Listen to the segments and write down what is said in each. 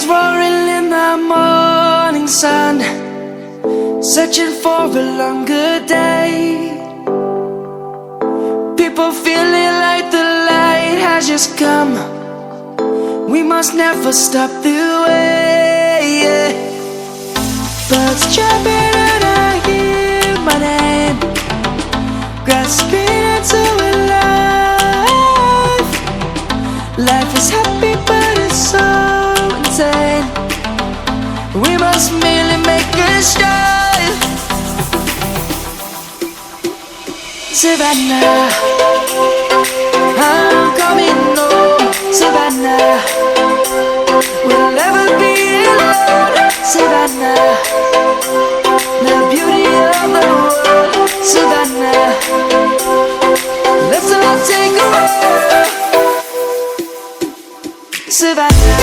Lions roaring in the morning sun, searching for a longer day. People feeling like the light has just come. We must never stop the way. Birds chirping and I hear my name, grasping into a life. Life is happy but it's so insane. We must merely make a start. Savannah, I'm coming home. Savannah, we'll never be alone. Savannah, the beauty of the world. Savannah, let's all take a walk. Savannah.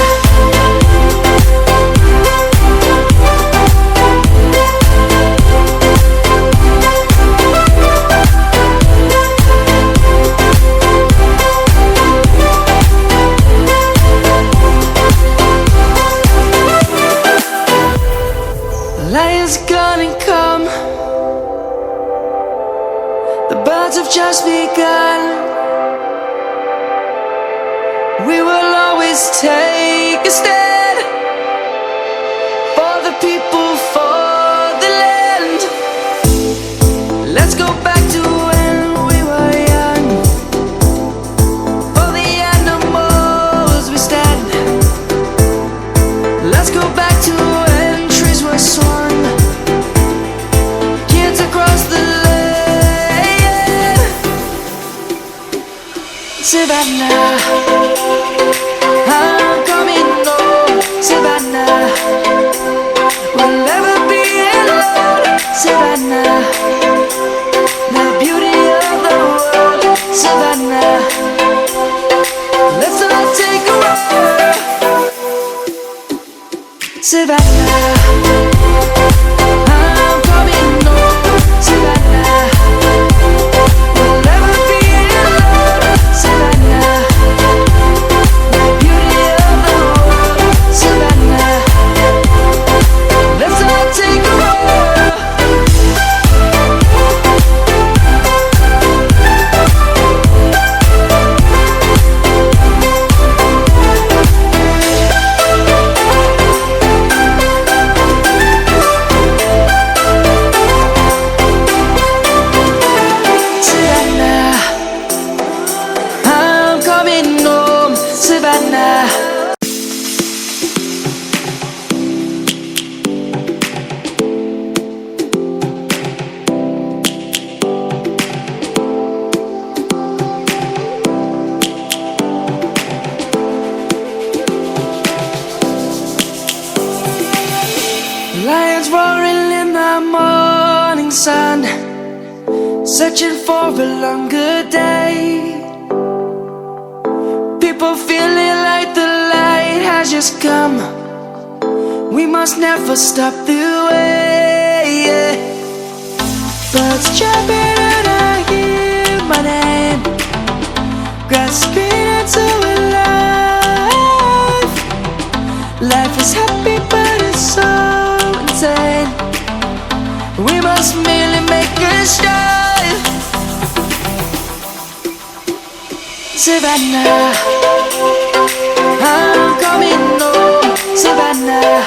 Lions gonna come. The birds have just begun. We will always take a stand for the people, for the land. Let's go back to when we were young. For the animals we stand. Let's go back to when trees were swung. Kids across the land. Savannah, I'm coming home. Savannah, we'll never be alone. Savannah, the beauty of the world. Savannah, let's all take a walk. Savannah, I'm coming home. Savannah, we'll never be alone. Savannah, the beauty of the world. Savannah, let's all take a walk. Savannah, I'm coming home. Savannah. Lions roaring in the morning sun, searching for a longer day. People feeling like the light has just come. We must never stop the way. Birds chirping and I hear my name, grasping into a life. Life is happy but it's so insane. We must merely make a start. Savannah, I'm coming home. Savannah,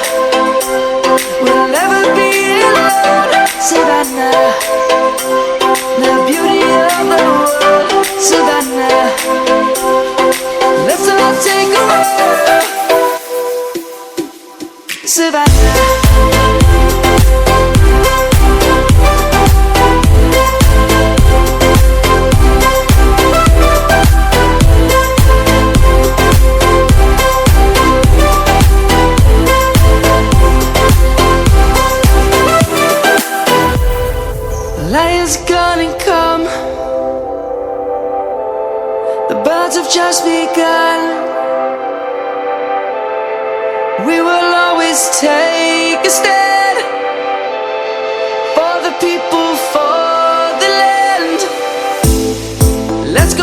we'll never be alone. Savannah, the beauty of the world. Savannah, let's all take a walk. Savannah. Lions gonna come. The birds have just begun. We will always take a stand for the people, for the land. Let's go